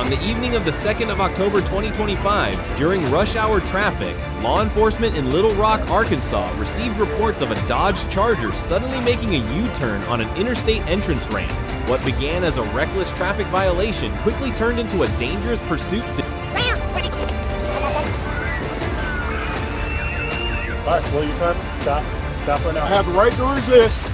On the evening of the 2nd of October 2025, during rush hour traffic, law enforcement in Little Rock, Arkansas received reports of a Dodge Charger suddenly making a U-turn on an interstate entrance ramp. What began as a reckless traffic violation quickly turned into a dangerous pursuit Alright, slow your time. Stop right now. I have the right to resist.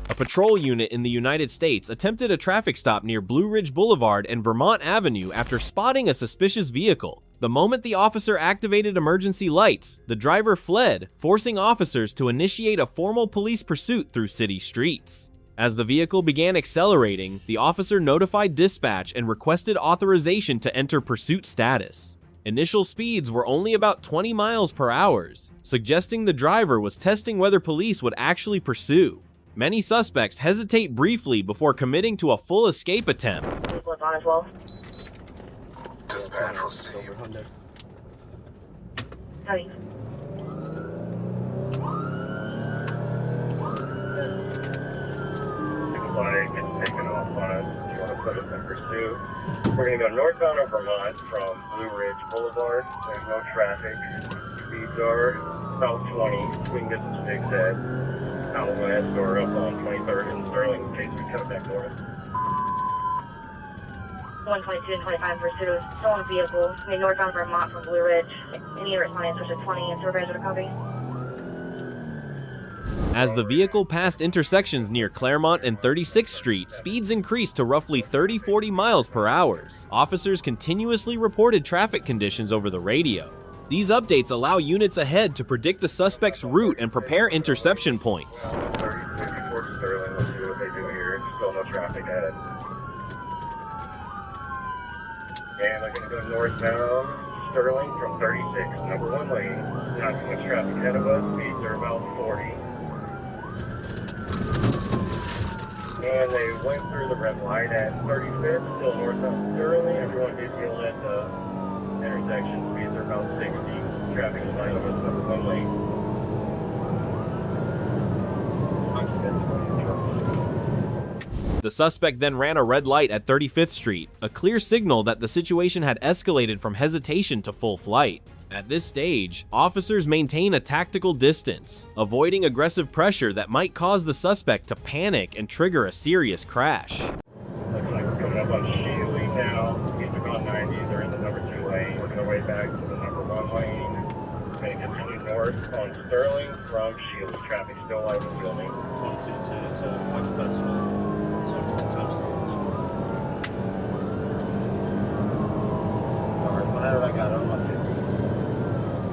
A patrol unit in the United States attempted a traffic stop near Blue Ridge Boulevard and Vermont Avenue after spotting a suspicious vehicle. The moment the officer activated emergency lights, the driver fled, forcing officers to initiate a formal police pursuit through city streets. As the vehicle began accelerating, the officer notified dispatch and requested authorization to enter pursuit status. Initial speeds were only about 20 miles per hour, suggesting the driver was testing whether police would actually pursue. Many suspects hesitate briefly before committing to a full escape attempt. Dispatch received. Howdy. Flag gets taken off on us. You want to put us in pursuit. We're going to go northbound of Vermont from Blue Ridge Boulevard. There's no traffic. Speeds are about 20. We can get some sticks head. Out west or up on 23rd and Sterling in case we cut back north. 122 and 25 pursuit of stolen vehicle. Made northbound Vermont from Blue Ridge. Any respondents which is 20 and supervisor to copy. As the vehicle passed intersections near Claremont and 36th Street, speeds increased to roughly 30-40 miles per hour. Officers continuously reported traffic conditions over the radio. These updates allow units ahead to predict the suspect's route and prepare interception points. 3054 Sterling, let's see what they do here. Still no traffic ahead. And they're going to go northbound Sterling from 36, number 1 lane. Not too much traffic ahead of us. Speeds are about 40. And they went through the red light at 35th, still northbound Sterling. Everyone did feel at the intersection. Speeds are about 60. Traffic is line of us, number 1 lane. The suspect then ran a red light at 35th Street, a clear signal that the situation had escalated from hesitation to full flight. At this stage, officers maintain a tactical distance, avoiding aggressive pressure that might cause the suspect to panic and trigger a serious crash. Looks like we're coming up on Shealy now. Speeds are about 90. They're in the number 2 lane. Working our way back to the number 1 lane. Going to continue north on Sterling from Shealy. Traffic still light and building. 2210, it's a occupied store. So you can touch them. Alright, what have I got on my 50?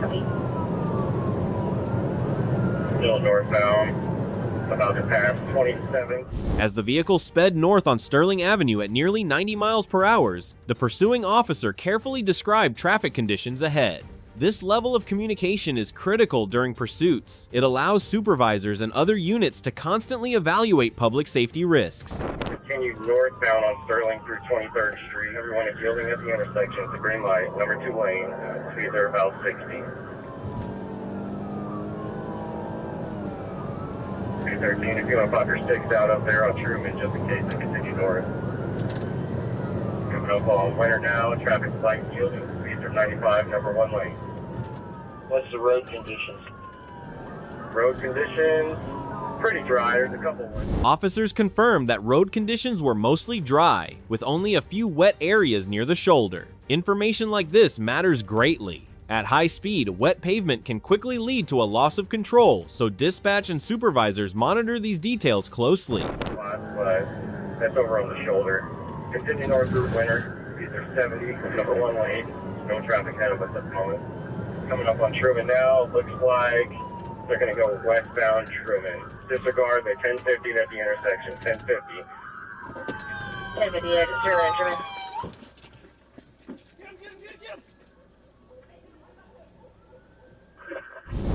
Copy. Still northbound, about to pass 27. As the vehicle sped north on Sterling Avenue at nearly 90 miles per hour, the pursuing officer carefully described traffic conditions ahead. This level of communication is critical during pursuits. It allows supervisors and other units to constantly evaluate public safety risks. Continue northbound on Sterling through 23rd Street. Everyone is yielding at the intersection. It's a green light, number 2 lane. Speeds are about 60. 313, if you want to pop your sticks out up there on Truman just in case they continue north. Coming up on Winter now, traffic light yielding. Speeds are 95, number 1 lane. What's the road conditions? Road conditions, pretty dry. There's a couple ones. Officers confirmed that road conditions were mostly dry, with only a few wet areas near the shoulder. Information like this matters greatly. At high speed, wet pavement can quickly lead to a loss of control, so dispatch and supervisors monitor these details closely. But that's over on the shoulder. Continue north through Winter. Speeds are 70, number 1 lane. No traffic ahead of us at the moment. Coming up on Truman now, looks like they're going to go westbound Truman. Disregard the 1050 at the intersection, 1050. 1050 at Truman.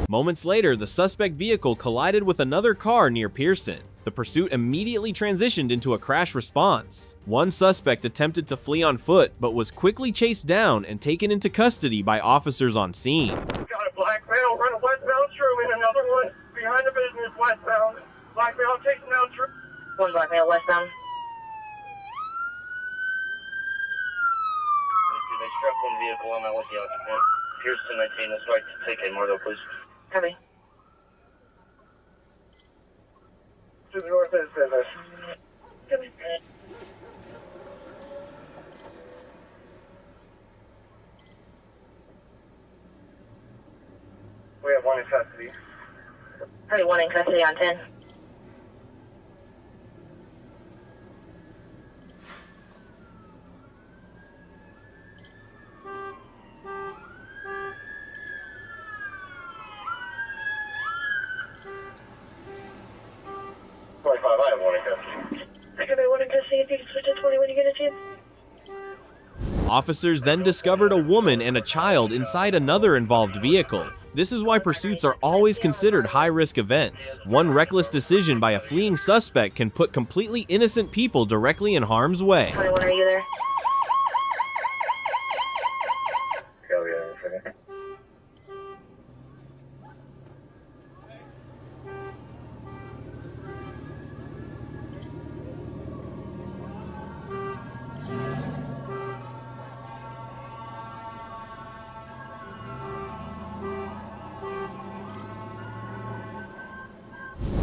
Moments later, the suspect vehicle collided with another car near Pearson. The pursuit immediately transitioned into a crash response. One suspect attempted to flee on foot, but was quickly chased down and taken into custody by officers on scene. Got a black male running westbound Truman, another one behind the business westbound. Black male chasing down Truman. One black male westbound. vehicle. I'm out with the occupant. Here's 219. This way. Take a more though, please. Copy. To the north is business. Copy. We have one in custody. Already one in custody on 10. I have one in custody. Copy, one in custody. If you can switch to 20 when you get a chance. Officers then discovered a woman and a child inside another involved vehicle. This is why pursuits are always considered high-risk events. One reckless decision by a fleeing suspect can put completely innocent people directly in harm's way. 21, are you there? Go, yeah, in a second.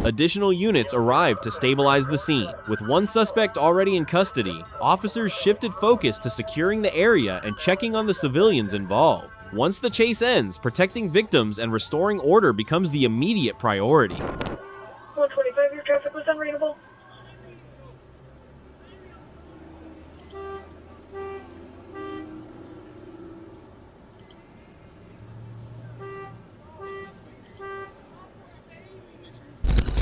Additional units arrived to stabilize the scene. With one suspect already in custody, officers shifted focus to securing the area and checking on the civilians involved. Once the chase ends, protecting victims and restoring order becomes the immediate priority. 125, your traffic was unreadable.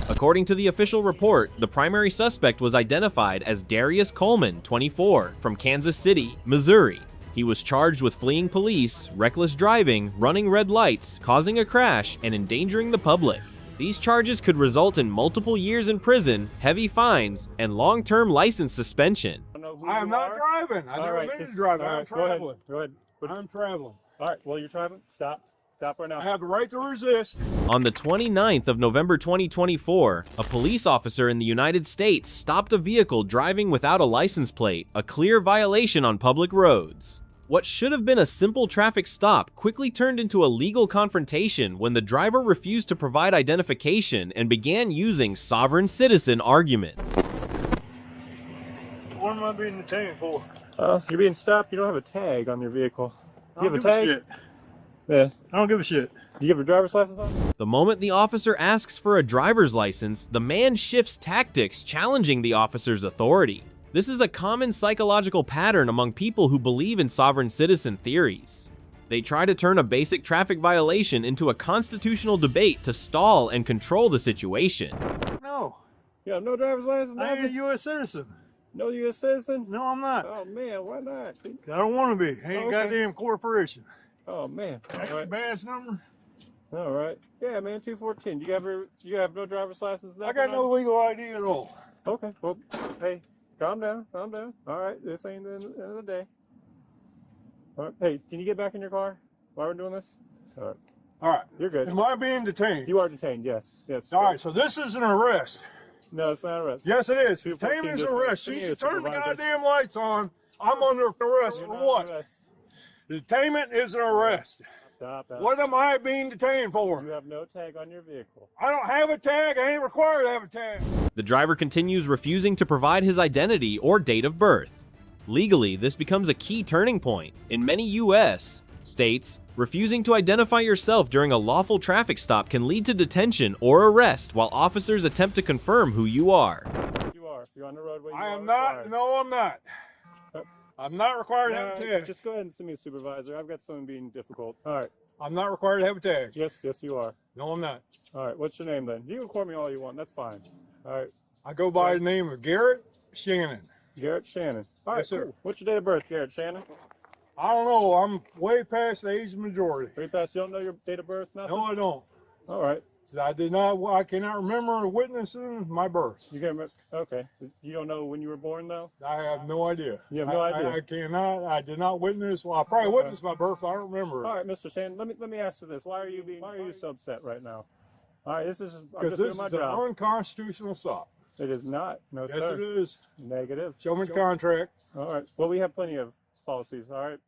According to the official report, the primary suspect was identified as Darius Coleman, 24, from Kansas City, Missouri. He was charged with fleeing police, reckless driving, running red lights, causing a crash, and endangering the public. These charges could result in multiple years in prison, heavy fines, and long-term license suspension. I am not driving. I never been to drive. I'm traveling. Go ahead. I'm traveling. All right, well, you're traveling. Stop. Stop right now. I have the right to resist. On the 29th of November 2024, a police officer in the United States stopped a vehicle driving without a license plate, a clear violation on public roads. What should have been a simple traffic stop quickly turned into a legal confrontation when the driver refused to provide identification and began using sovereign citizen arguments. What am I being detained for? You're being stopped. You don't have a tag on your vehicle. Do you have a give tag? shit. Yeah. I don't give a shit. Do you have your driver's license on? The moment the officer asks for a driver's license, the man shifts tactics, challenging the officer's authority. This is a common psychological pattern among people who believe in sovereign citizen theories. They try to turn a basic traffic violation into a constitutional debate to stall and control the situation. No. You have no driver's license? I ain't a Nothing? U.S. citizen. No U.S. citizen? No, I'm not. Oh, man, why not? I don't want to be. I ain't Okay. goddamn corporation. Oh, man. That's All your right. badge number. All right. Yeah, man, 214. You have no driver's license? I got no legal ID at all. Okay, well, hey, calm down, calm down. All right, this ain't the end of the day. All right, hey, can you get back in your car while we're doing this? All right, All right. you're good. Am I being detained? You are detained, yes, yes. All right, so this is an arrest. No, it's not arrest. Yes, it is. 214 Detainment is just arrest. for She you, turned the supervisor. goddamn lights on. I'm under arrest You're for not what? arrest. Detainment is an arrest. Stop that. What am I being detained for? You have no tag on your vehicle. I don't have a tag. I ain't required to have a tag. The driver continues refusing to provide his identity or date of birth. Legally, this becomes a key turning point. In many U.S. states, refusing to identify yourself during a lawful traffic stop can lead to detention or arrest while officers attempt to confirm who you are. You are. If you're on the roadway, you I are am not. required. No, I'm not. I'm not required to have a tag. Just go ahead and send me a supervisor. I've got someone being difficult. All right. I'm not required to have a tag. Yes, you are. No, I'm not. All right, what's your name then? You can call me all you want. That's fine. All right, I go by the name of Garrett Shannon. Garrett Shannon. All right, Yes, sir. cool. What's your date of birth, Garrett Shannon? I don't know. I'm way past the age of majority. Way past. You don't know your date of birth? Nothing? No, I don't. All right. I did not. I cannot remember witnessing my birth. You can. Okay. You don't know when you were born though? I have no idea. You have no idea? I cannot. I did not witness. Well, I probably witnessed my birth. But I don't remember. All right, Mr. Shannon. Let me ask you this. Why are you so upset right now? All right, I'm Because just this doing is my an job. unconstitutional stop. It is not. No, Yes, sir. it is. Negative. Show me the contract. All right. Well, we have plenty of policies. All right.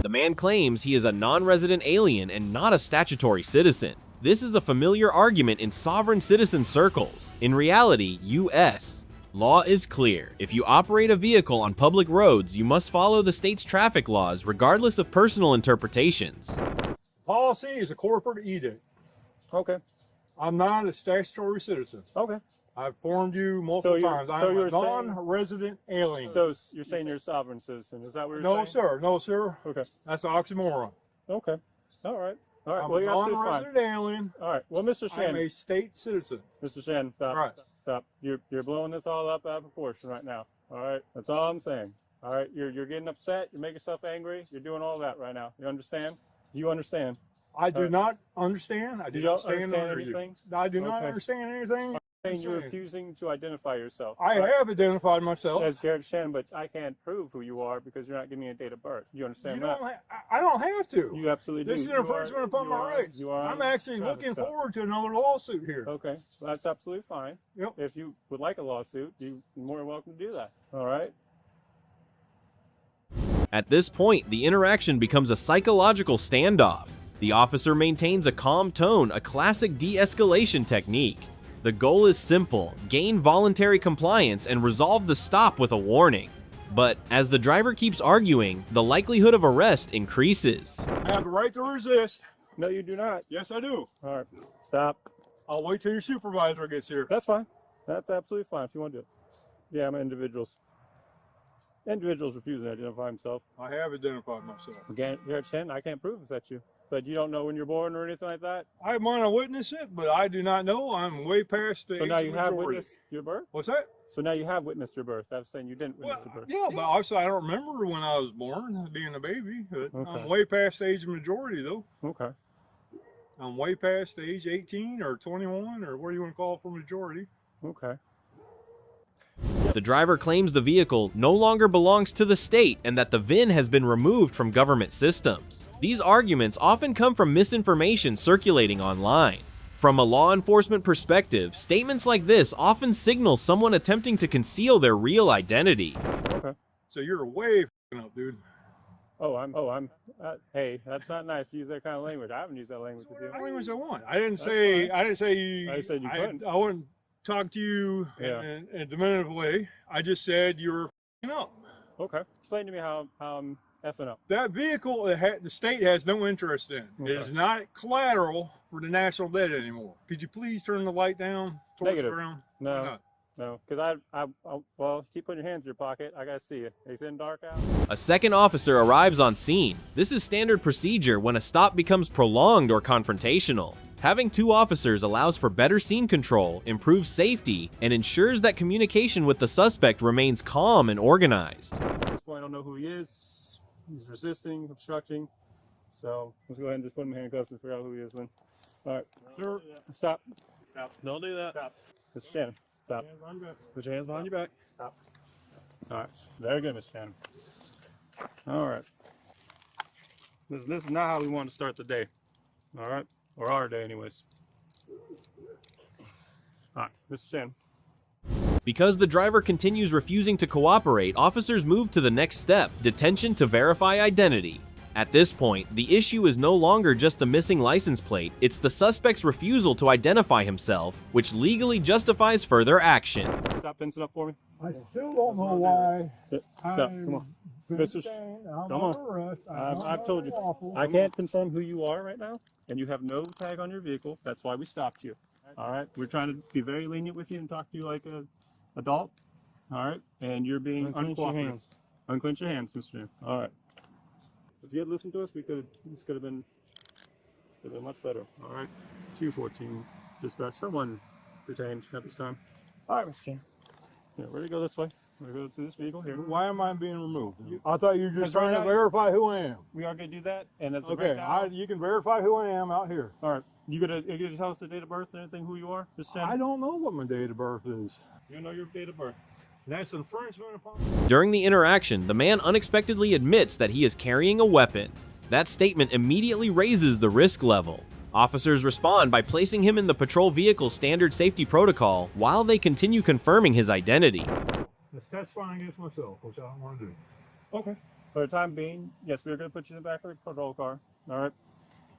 The man claims he is a non-resident alien and not a statutory citizen. This is a familiar argument in sovereign citizen circles. In reality, U.S. law is clear. If you operate a vehicle on public roads, you must follow the state's traffic laws regardless of personal interpretations. Policy is a corporate edict. Okay. I'm not a statutory citizen. Okay. I've informed you multiple times. I'm a non-resident alien. So you're saying you're a sovereign citizen? Is that what you're saying? No, sir. No, sir. Okay. That's an oxymoron. Okay. All right. All right. I'm Well, a you're absolutely fine. non-resident alien. All right. Well, Mr. I'm Shannon. a state citizen. Mr. Shannon, stop. All right. Stop. You're blowing this all up out of proportion right now. All right. That's all I'm saying. All right. You're getting upset. You make yourself angry. You're doing all that right now. You understand? Do you understand? I do not understand. I do You not don't stand understand under anything? you. I do not Okay. understand anything. Saying you're refusing to identify yourself. I have identified myself. As Garrett Shannon, but I can't prove who you are because you're not giving me a date of birth. You understand that? I don't have to. You absolutely do. This is an infringement upon my rights. I'm actually looking forward to another lawsuit here. Okay, well, that's absolutely fine. Yep. If you would like a lawsuit, you're more than welcome to do that. All right. At this point, the interaction becomes a psychological standoff. The officer maintains a calm tone, a classic de-escalation technique. The goal is simple: gain voluntary compliance and resolve the stop with a warning. But as the driver keeps arguing, the likelihood of arrest increases. I have the right to resist. No, you do not. Yes, I do. All right. Stop. I'll wait till your supervisor gets here. That's fine. That's absolutely fine if you want to do it. Yeah, I'm individuals. Individuals refuse to identify himself. I have identified myself. Garrett Shannon, I can't prove it's you. But you don't know when you're born or anything like that? I want to witness it, but I do not know. I'm way past the age So now of you have majority. witnessed your birth? What's that? So now you have witnessed your birth. I was saying you didn't witness your birth. Yeah, but obviously I don't remember when I was born, being a baby. But Okay. I'm way past the age of majority, though. Okay. I'm way past age 18 or 21 or what do you want to call it for majority. Okay. The driver claims the vehicle no longer belongs to the state and that the VIN has been removed from government systems. These arguments often come from misinformation circulating online. From a law enforcement perspective, statements like this often signal someone attempting to conceal their real identity. Okay. So you're way f***ing up, dude. Hey, that's not nice to use that kind of language. I haven't used that language with you. What language I want? I didn't say you. I said you couldn't. I wouldn't talk to you in a diminutive way. I just said you're f***ing up. Okay. Explain to me how I'm effing up. That vehicle, the state has no interest in. Okay. It is not collateral for the national debt anymore. Could you please turn the light down? Negative. Around? No. No, because well, keep putting your hands in your pocket. I gotta see you. It's in dark out. A second officer arrives on scene. This is standard procedure when a stop becomes prolonged or confrontational. Having two officers allows for better scene control, improves safety, and ensures that communication with the suspect remains calm and organized. At this point, I don't know who he is. He's resisting, obstructing. So let's go ahead and just put him in handcuffs and figure out who he is then. All right. Sir, stop. Stop. Don't do that. Stop. Mr. Shannon, stop. Put your hands behind your back. Stop. All right. Very good, Mr. Shannon. All right. This is not how we want to start the day. All right. Or our day, anyways. All right, Mr. Shannon. Because the driver continues refusing to cooperate, officers move to the next step, detention to verify identity. At this point, the issue is no longer just the missing license plate, it's the suspect's refusal to identify himself, which legally justifies further action. Stop fencing up for me. I still don't know why. Stop, come on. Mr. Come on. I've told you. I can't confirm who you are right now, and you have no tag on your vehicle. That's why we stopped you. All right? We're trying to be very lenient with you and talk to you like an adult. All right? And you're being uncooperative. Unclench your hands, Mr. Jim. All right. If you had listened to us, this could have been much better. All right? 214 dispatch. Someone detained at this time. All right, Mr. Jim. Yeah, we're going to go this way. We're going to go to this vehicle here. Why am I being removed? I thought you were just trying to verify who I am. We are going to do that, and that's okay. You can verify who I am out here. All right. You're gonna tell us the date of birth and anything, who you are? I don't know what my date of birth is. You know your date of birth. That's infringement upon. During the interaction, the man unexpectedly admits that he is carrying a weapon. That statement immediately raises the risk level. Officers respond by placing him in the patrol vehicle's standard safety protocol while they continue confirming his identity. That's testifying against myself, which I don't want to do. Okay. For the time being, yes, we're going to put you in the back of the patrol car. All right.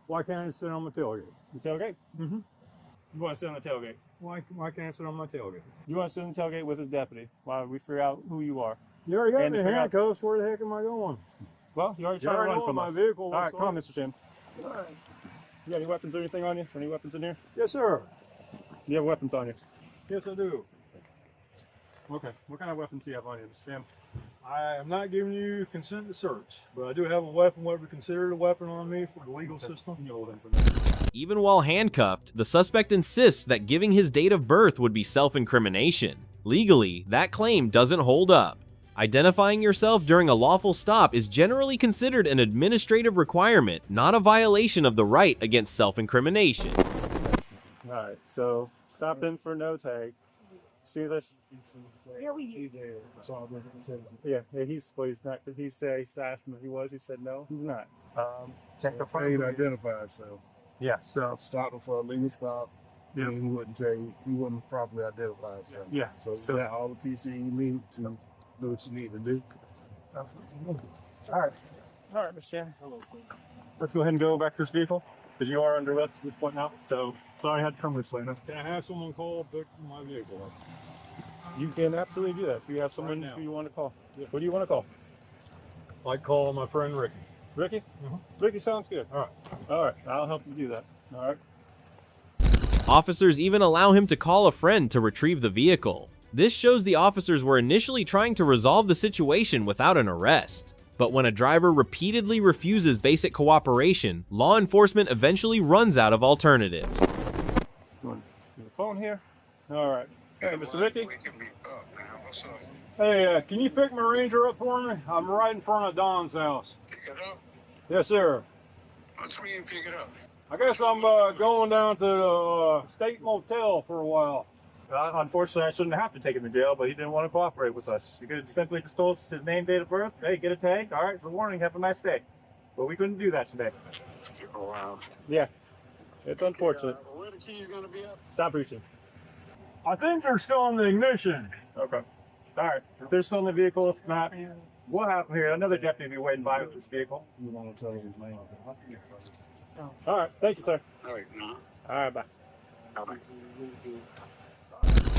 Why can't I sit on my tailgate? The tailgate? Mm-hmm. You want to sit on the tailgate? Why can't I sit on my tailgate? You want to sit on the tailgate with his deputy while we figure out who you are. You already got And me to figure out- handcuffs. Where the heck am I going? Well, you already tried to already run know from my us. vehicle All right, looks come on, like. Mr. Jim. All right. You got any weapons or anything on you? Any weapons in here? Yes, sir. You have weapons on you. Yes, I do. Okay. What kind of weapons do you have on you, Mr. Jim? I am not giving you consent to search, but I do have a weapon, what we consider a weapon on me for the legal system. You hold him for that. Even while handcuffed, the suspect insists that giving his date of birth would be self-incrimination. Legally, that claim doesn't hold up. Identifying yourself during a lawful stop is generally considered an administrative requirement, not a violation of the right against self-incrimination. All right. So stop in for no tag. As soon as yeah, he's not. He said he asked him if he was. He said no, he's not. Check the He ain't identified, so Yeah. So stopped him for a legal stop. Yeah. And he wouldn't tell you, he wasn't properly identified. So yeah. so you got all the PC you need to do what you need to do. All right, Mr. Chan. Let's go ahead and go back to this vehicle because you are under arrest at this point now. So sorry I had to come this way. No? Can I have someone call pick my vehicle up? You can absolutely do that if you have someone Right now. who you want to call. What do you want to call? Like calling my friend Ricky. Ricky? Mhm. Ricky sounds good. All right. All right, I'll help you do that. All right. Officers even allow him to call a friend to retrieve the vehicle. This shows the officers were initially trying to resolve the situation without an arrest. But when a driver repeatedly refuses basic cooperation, law enforcement eventually runs out of alternatives. The phone here. All right. Hey, Mr. Ricky. We can be up, man. What's up? Hey, can you pick my Ranger up for me? I'm right in front of Don's house. Pick it up? Yes, sir. What's me and pick it up? I guess I'm going down to the State Motel for a while. Unfortunately, I shouldn't have to take him to jail, but he didn't want to cooperate with us. You could have simply just told us his name, date of birth. Hey, get a tag. All right, for warning, have a nice day. But we couldn't do that today. Oh, wow. Yeah, it's unfortunate. Where the keys gonna be at? Stop reaching. I think they're still in the ignition. Okay. All right. If they're still in the vehicle, if not, what happened here? Another deputy will be waiting by with this vehicle. You want to tell him his name? All right. Thank you, sir. All right, no. All right, bye. Bye-bye.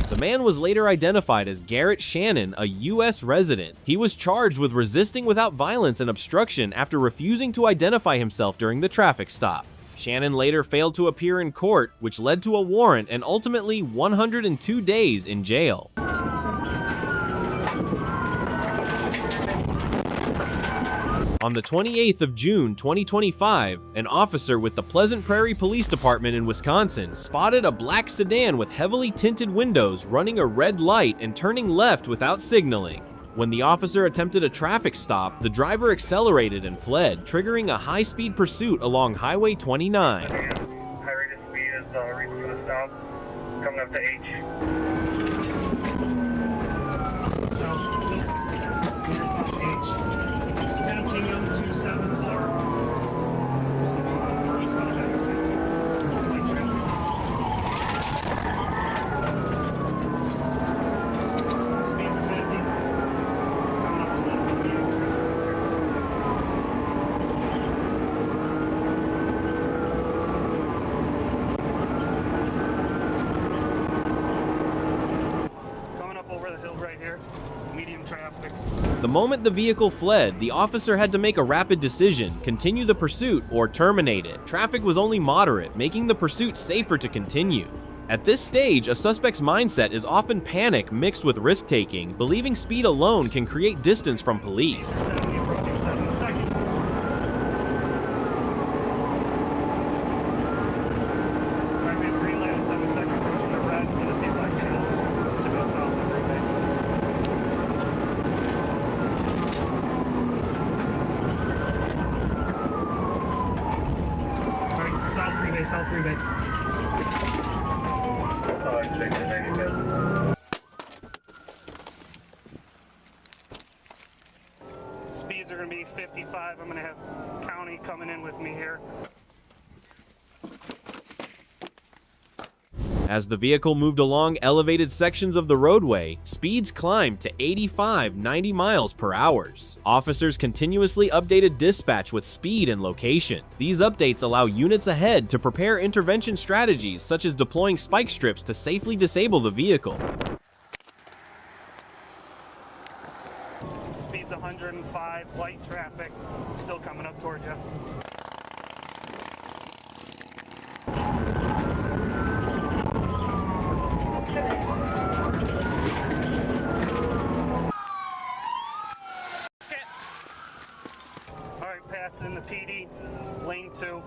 The man was later identified as Garrett Shannon, a U.S. resident. He was charged with resisting without violence and obstruction after refusing to identify himself during the traffic stop. Shannon later failed to appear in court, which led to a warrant and ultimately 102 days in jail. On the 28th of June 2025, an officer with the Pleasant Prairie Police Department in Wisconsin spotted a black sedan with heavily tinted windows running a red light and turning left without signaling. When the officer attempted a traffic stop, the driver accelerated and fled, triggering a high-speed pursuit along Highway 29. High rate of speed is reason for the stop. Coming up to H. Coming up over the hill right here. Medium traffic. The moment the vehicle fled, the officer had to make a rapid decision: continue the pursuit or terminate it. Traffic was only moderate, making the pursuit safer to continue. At this stage, a suspect's mindset is often panic mixed with risk-taking, believing speed alone can create distance from police. 70 approaching 70 seconds. Alright, we have green light at 70 seconds approaching the red. I'm gonna see if I can to go south of Green Bay. Alright, south Green Bay, south Green Bay. Check the negative. Speeds are going to be 55. I'm going to have county coming in with me here. As the vehicle moved along elevated sections of the roadway, speeds climbed to 85-90 miles per hour. Officers continuously updated dispatch with speed and location. These updates allow units ahead to prepare intervention strategies such as deploying spike strips to safely disable the vehicle. Speed's 105, light traffic, still coming up towards you. Alright, passing the PD, lane 2,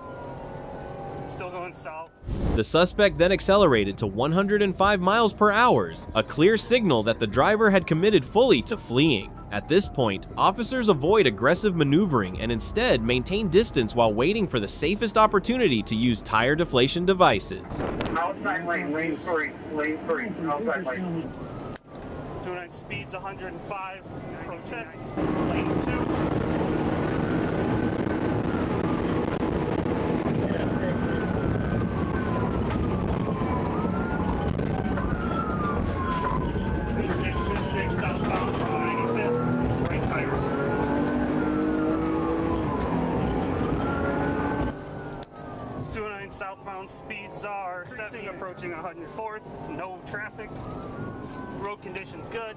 still going south. The suspect then accelerated to 105 miles per hour, a clear signal that the driver had committed fully to fleeing. At this point, officers avoid aggressive maneuvering and instead maintain distance while waiting for the safest opportunity to use tire deflation devices. Outside lane, lane 3, outside lane. 29 speeds 105, lane 2. Southbound from 95th, right tires. Southbound speeds are 70, approaching 104th, no traffic, road conditions good.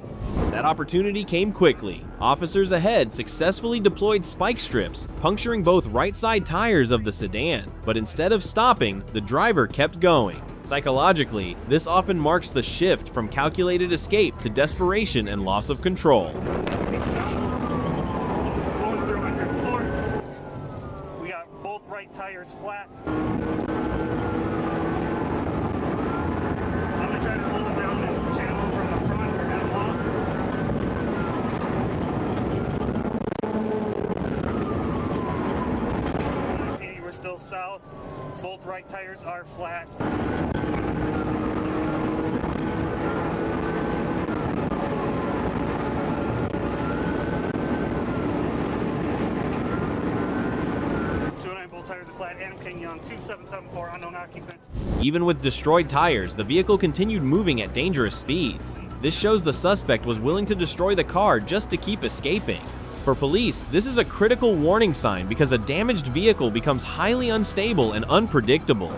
That opportunity came quickly. Officers ahead successfully deployed spike strips, puncturing both right side tires of the sedan. But instead of stopping, the driver kept going. Psychologically, this often marks the shift from calculated escape to desperation and loss of control. Going through 104. We got both right tires flat. I'm gonna try to slow it down and channel from the front. We're gonna off. Okay, we're still south. Both right tires are flat. Both tires are flat. Adam King Young, 2774, unknown occupants. Even with destroyed tires, the vehicle continued moving at dangerous speeds. This shows the suspect was willing to destroy the car just to keep escaping. For police, this is a critical warning sign because a damaged vehicle becomes highly unstable and unpredictable.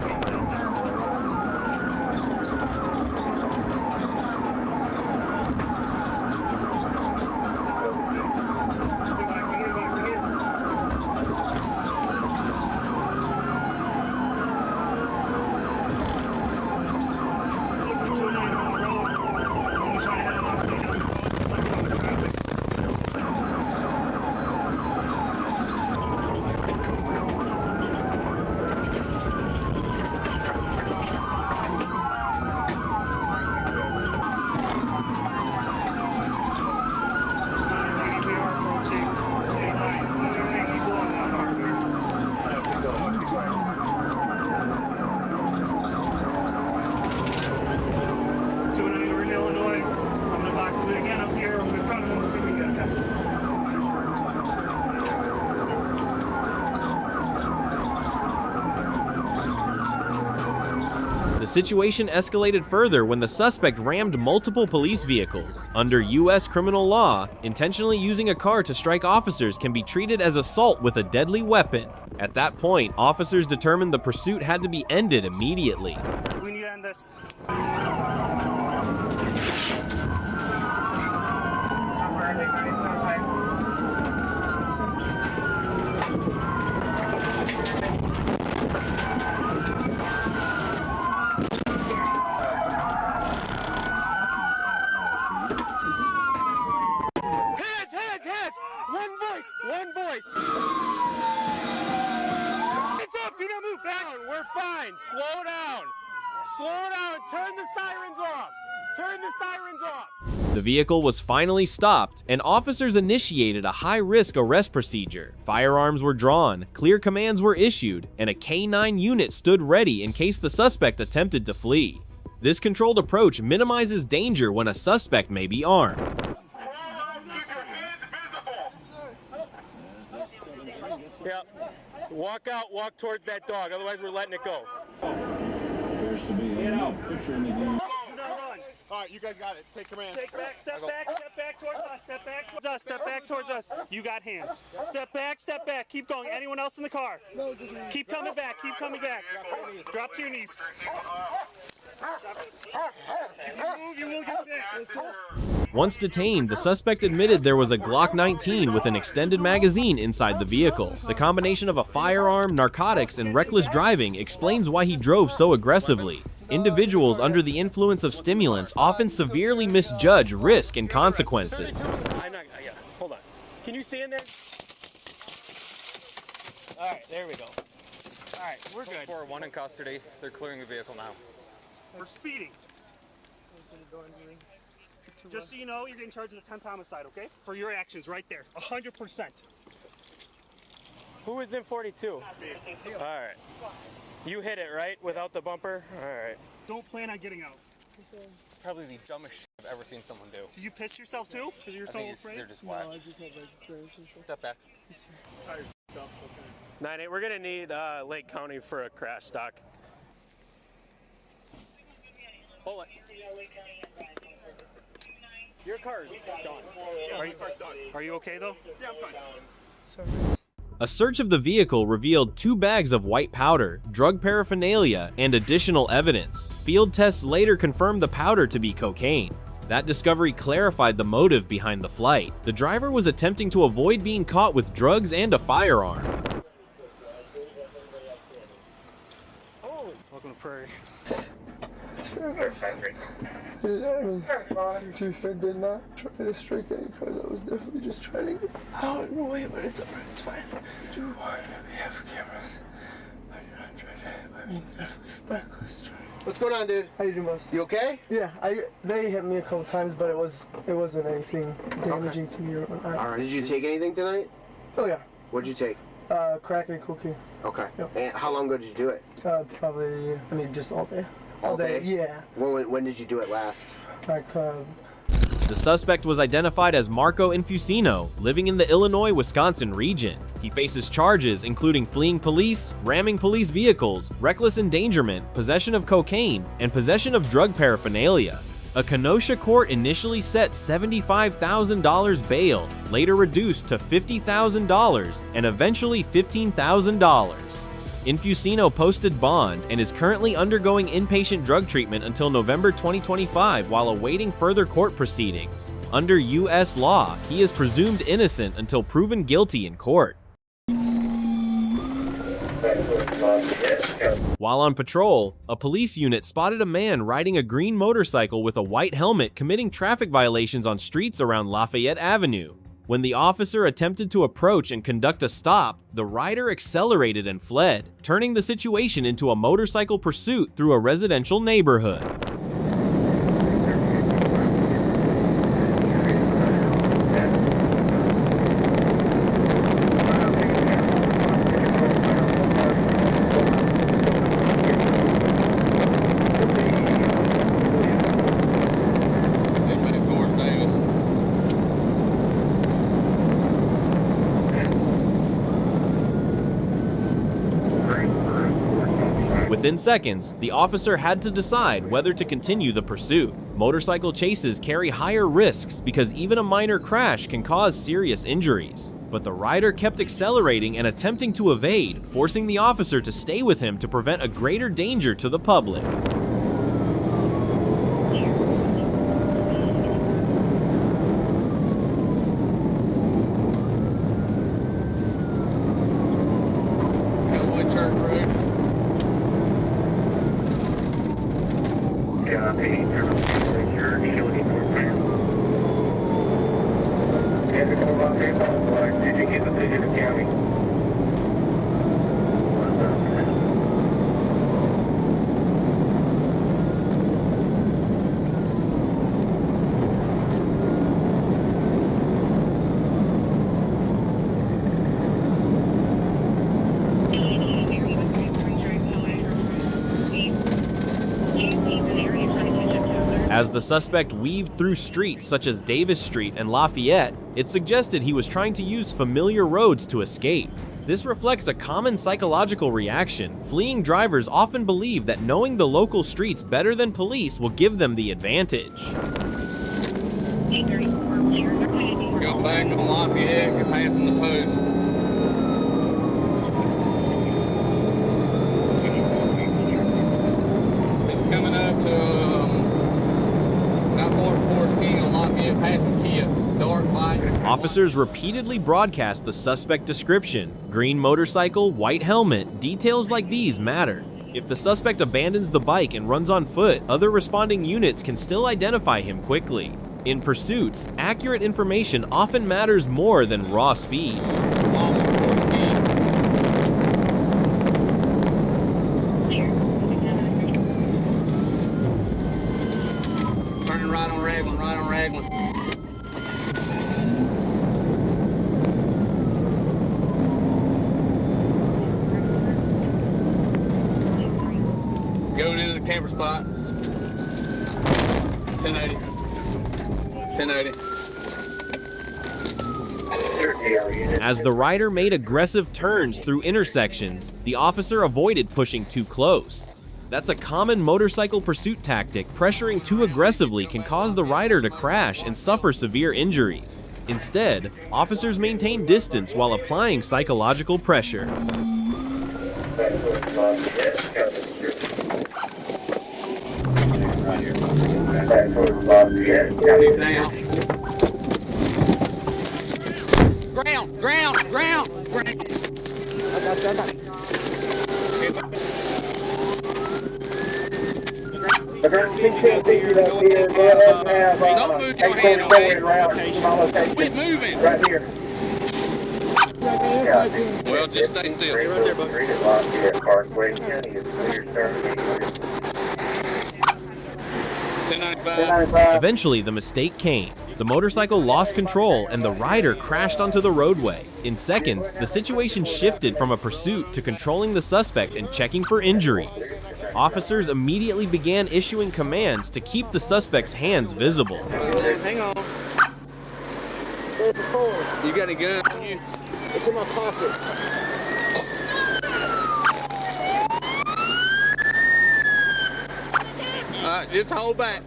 The situation escalated further when the suspect rammed multiple police vehicles. Under U.S. criminal law, intentionally using a car to strike officers can be treated as assault with a deadly weapon. At that point, officers determined the pursuit had to be ended immediately. We need to end this. One voice! It's up! Do not move back! We're fine! Slow down! Slow down! Turn the sirens off! Turn the sirens off! The vehicle was finally stopped, and officers initiated a high-risk arrest procedure. Firearms were drawn, clear commands were issued, and a K-9 unit stood ready in case the suspect attempted to flee. This controlled approach minimizes danger when a suspect may be armed. Yeah. Walk out, walk towards that dog, otherwise we're letting it go. Appears to be a picture right, you guys got it. Take command. Step back towards us. Step back towards us. Step back towards us. You got hands. Step back. Keep going. Anyone else in the car? Keep coming back. Drop to your knees. If you move, you will get hit. Once detained, the suspect admitted there was a Glock 19 with an extended magazine inside the vehicle. The combination of a firearm, narcotics, and reckless driving explains why he drove so aggressively. Individuals under the influence of stimulants often severely misjudge risk and consequences. Hold on. Can you see in there? All right, there we go. All right, we're good. 4-1 in custody. They're clearing the vehicle now. For speeding. Just so you know, you're getting charged with a 10th homicide, okay? For your actions right there. 100%. Who is in 42? All right. You hit it, right? Without the bumper? All right. Don't plan on getting out. It's probably the dumbest shit I've ever seen someone do. Did you piss yourself too? Because you're so afraid? They're just whack. No, I just have registration. Step back. 9-8, we're gonna need Lake County for a crash doc. Hold it. Your car's done. Are you okay though? Yeah, I'm fine. Sorry. A search of the vehicle revealed 2 bags of white powder, drug paraphernalia, and additional evidence. Field tests later confirmed the powder to be cocaine. That discovery clarified the motive behind the flight. The driver was attempting to avoid being caught with drugs and a firearm. Welcome to Prairie. To be fair, did not try to strike any cars. I was definitely just trying to get out and away, but it's alright, it's fine. Do why we have cameras. I did not try to, I mean, definitely reckless driving. What's going on, dude? How you doing, boss? You okay? Yeah, they hit me a couple times, but it wasn't anything damaging to me or whatnot. Alright, did you take anything tonight? Oh yeah. What'd you take? Crack and cocaine. Okay. Yep. And how long ago did you do it? Probably, I mean, just all day. All day? Yeah. When did you do it last? Like, The suspect was identified as Marco Infusino, living in the Illinois-Wisconsin region. He faces charges including fleeing police, ramming police vehicles, reckless endangerment, possession of cocaine, and possession of drug paraphernalia. A Kenosha court initially set $75,000 bail, later reduced to $50,000 and eventually $15,000. Infusino posted bond and is currently undergoing inpatient drug treatment until November 2025 while awaiting further court proceedings. Under U.S. law, he is presumed innocent until proven guilty in court. While on patrol, a police unit spotted a man riding a green motorcycle with a white helmet committing traffic violations on streets around Lafayette Avenue. When the officer attempted to approach and conduct a stop, the rider accelerated and fled, turning the situation into a motorcycle pursuit through a residential neighborhood. Within seconds, the officer had to decide whether to continue the pursuit. Motorcycle chases carry higher risks because even a minor crash can cause serious injuries. But the rider kept accelerating and attempting to evade, forcing the officer to stay with him to prevent a greater danger to the public. As the suspect weaved through streets such as Davis Street and Lafayette, it suggested he was trying to use familiar roads to escape. This reflects a common psychological reaction. Fleeing drivers often believe that knowing the local streets better than police will give them the advantage. Go back on Lafayette, you're passing the post. It's coming up to not far towards King on Lafayette, passing Kia, dark light. Officers repeatedly broadcast the suspect description. Green motorcycle, white helmet, details like these matter. If the suspect abandons the bike and runs on foot, other responding units can still identify him quickly. In pursuits, accurate information often matters more than raw speed. Turning right on Raglan, right on Raglan. Going into the camper spot. 1080. 1080. As the rider made aggressive turns through intersections, the officer avoided pushing too close. That's a common motorcycle pursuit tactic. Pressuring too aggressively can cause the rider to crash and suffer severe injuries. Instead, officers maintain distance while applying psychological pressure. Ground. Don't move your hand away. Quit moving. Right here. Well, just stay still. Right there, bud. Street at Lafayette Parkway, County is clear, starting 1095. Eventually, the mistake came. The motorcycle lost control and the rider crashed onto the roadway. In seconds, the situation shifted from a pursuit to controlling the suspect and checking for injuries. Officers immediately began issuing commands to keep the suspect's hands visible. Hang on. You got a gun on you? It's in my pocket. All right, just hold back.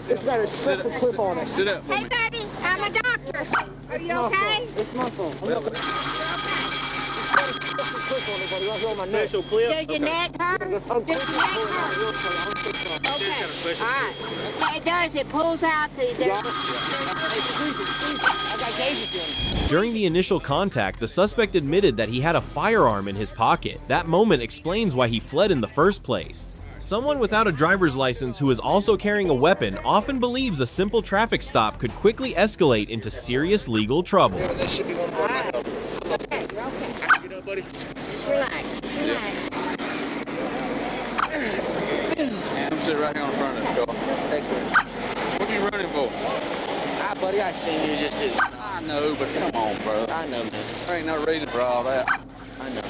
It's got a special clip on it. Sit up for me. Hey, baby, I'm a doctor. Are you okay? It's my fault. Special clip? Does your neck hurt? Does your neck hurt? Okay, all right. It does. It pulls out the... During the initial contact, the suspect admitted that he had a firearm in his pocket. That moment explains why he fled in the first place. Someone without a driver's license who is also carrying a weapon often believes a simple traffic stop could quickly escalate into serious legal trouble. This should be one more. Okay, you're okay. Get up, buddy. Just relax. Just relax. I'm sitting right here on the front of the car. What are you running for? Hi, buddy. I seen you just did. I know, but come on, bro. I know, man. There ain't no reason for all that. I know.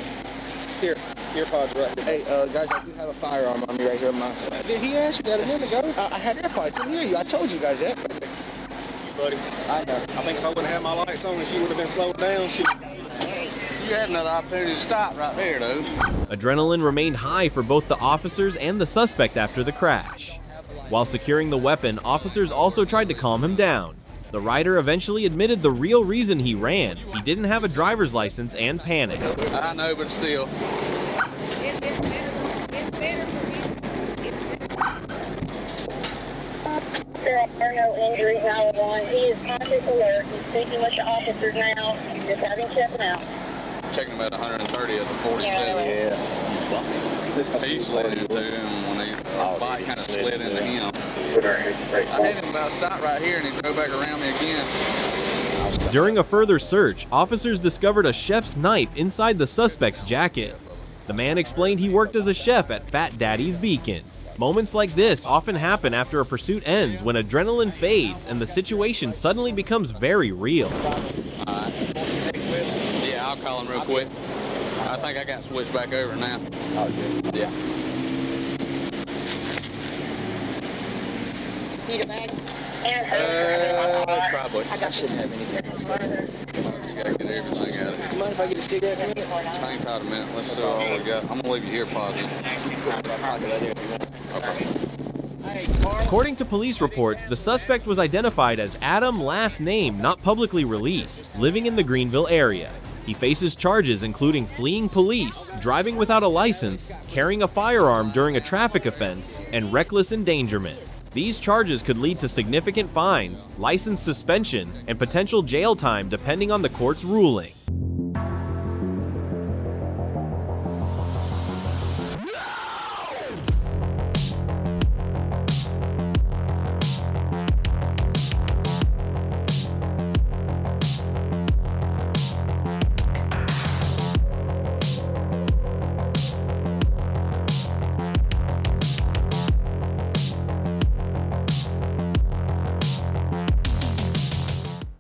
Here, AirPods right there. Hey, guys, I do have a firearm on me right here. Did he ask you that a minute ago? I had AirPods. I didn't hear you. I told you guys that. Buddy, I know. I think if I would have had my lights on and she would have been slowed down, she... You had another opportunity to stop right there, though. Adrenaline remained high for both the officers and the suspect after the crash. While securing the weapon, officers also tried to calm him down. The rider eventually admitted the real reason he ran. He didn't have a driver's license and panicked. I know, but still. There are no injuries, 911. He is conscious alert. He's speaking with the officers now. Just having checked him out. Checking him at 130 at the 47. Yeah. He slid into him when the bike kind of slid into him. I had him about stop right here and he drove back around me again. During a further search, officers discovered a chef's knife inside the suspect's jacket. The man explained he worked as a chef at Fat Daddy's Beacon. Moments like this often happen after a pursuit ends when adrenaline fades and the situation suddenly becomes very real. Yeah, I'll call him real quick. I think I got switched back over now. Yeah. Need a bag? Probably. I shouldn't have anything. Just gotta get everything out of it. You mind if I get a cigarette from you? Just hang tight a minute. Let's see all we got. I'm gonna leave you here, positive. According to police reports, the suspect was identified as Adam, last name not publicly released, living in the Greenville area. He faces charges including fleeing police, driving without a license, carrying a firearm during a traffic offense, and reckless endangerment. These charges could lead to significant fines, license suspension, and potential jail time depending on the court's ruling.